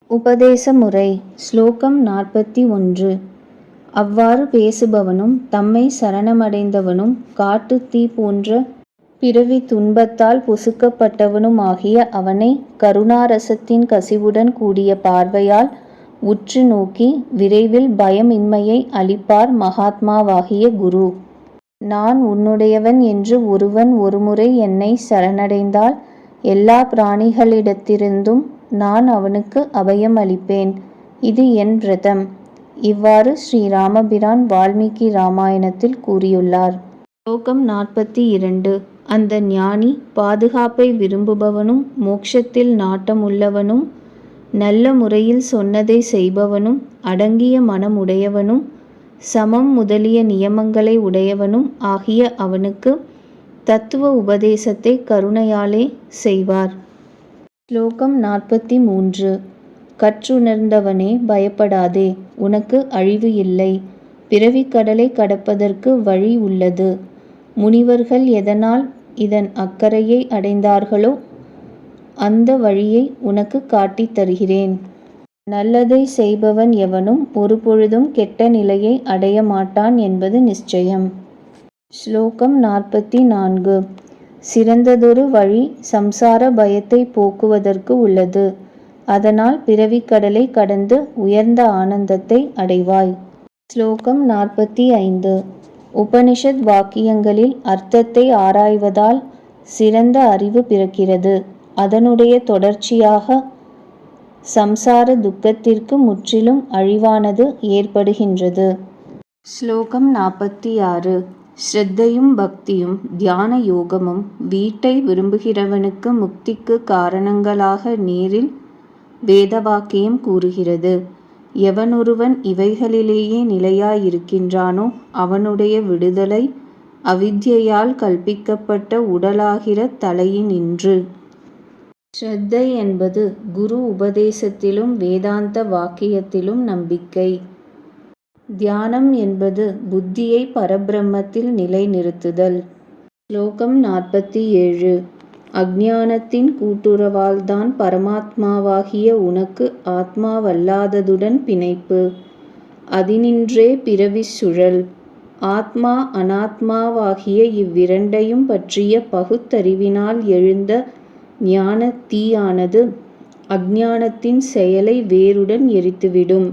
உபதேச முறை. ஸ்லோகம் 41. அவ்வாறு பேசுபவனும் தம்மை சரணமடைந்தவனும் காட்டுத் தீ போன்ற பிறவித் துன்பத்தால் பொசுக்கப்பட்டவனும் ஆகிய அவனை கருணாரசத்தின் கசிவுடன் கூடிய பார்வையால் உற்று நோக்கி விரைவில் பயமின்மையை அளிப்பார் மகாத்மாவாகிய குரு. நான் உன்னுடையவன் என்று ஒருவன் ஒருமுறை என்னை சரணடைந்தால் எல்லா பிராணிகளிடத்திலிருந்தும் நான் அவனுக்கு அபயம் அளிப்பேன். இது என் விரதம். இவ்வாறு ஸ்ரீ ராமபிரான் வால்மீகி ராமாயணத்தில் கூறியுள்ளார். ஸ்லோகம் 42. அந்த ஞானி பாதுகாப்பை விரும்புபவனும் மோட்சத்தில் நாட்டமுள்ளவனும் நல்ல முறையில் சொன்னதை செய்பவனும் அடங்கிய மனம் உடையவனும் சமம் முதலிய நியமங்களை உடையவனும் ஆகிய அவனுக்கு தத்துவ உபதேசத்தை கருணையாலே செய்வார். ஸ்லோகம் 43. கற்றுணர்ந்தவனே, பயப்படாதே, உனக்கு அழிவு இல்லை. பிறவிக்கடலை கடப்பதற்கு வழி உள்ளது. முனிவர்கள் எதனால் இதன் அக்கரையை அடைந்தார்களோ அந்த வழியை உனக்கு காட்டித் தருகிறேன். நல்லதை செய்பவன் எவனும் ஒருபொழுதும் கெட்ட நிலையை அடைய மாட்டான் என்பது நிச்சயம். ஸ்லோகம் 44. சிறந்ததொரு வழி சம்சார பயத்தை போக்குவதற்கு உள்ளது. அதனால் பிறவிக்கடலை கடந்து உயர்ந்த ஆனந்தத்தை அடைவாய். ஸ்லோகம் 45. உபனிஷத் வாக்கியங்களில் அர்த்தத்தை ஆராய்வதால் சிறந்த அறிவு பிறக்கிறது. அதனுடைய தொடர்ச்சியாக சம்சார துக்கத்திற்கு முற்றிலும் அழிவானது ஏற்படுகின்றது. ஸ்லோகம் 46. ஸ்ரத்தையும் பக்தியும் தியான யோகமும் வீட்டை விரும்புகிறவனுக்கு முக்திக்கு காரணங்களாக நேரில் வேதவாக்கியம் கூறுகிறது. எவனொருவன் இவைகளிலேயே நிலையாயிருக்கின்றானோ அவனுடைய விடுதலை அவித்யையால் கல்பிக்கப்பட்ட உடலாகிற தலையினின்று. ஸ்ரத்தை என்பது குரு உபதேசத்திலும் வேதாந்த வாக்கியத்திலும் நம்பிக்கை. தியானம் என்பது புத்தியை பரபிரம்மத்தில் நிலைநிறுத்துதல். ஸ்லோகம் 47. அஞ்ஞானத்தின் கூட்டுறவால்தான் பரமாத்மாவாகிய உனக்கு ஆத்மாவல்லாததுடன் பிணைப்பு. அதினின்றே பிறவிச் சுழல். ஆத்மா அனாத்மாவாகிய இவ்விரண்டையும் பற்றிய பகுத்தறிவினால் எழுந்த ஞானத் தீயானது அஞ்ஞானத்தின் செயலை வேருடன் எரித்துவிடும்.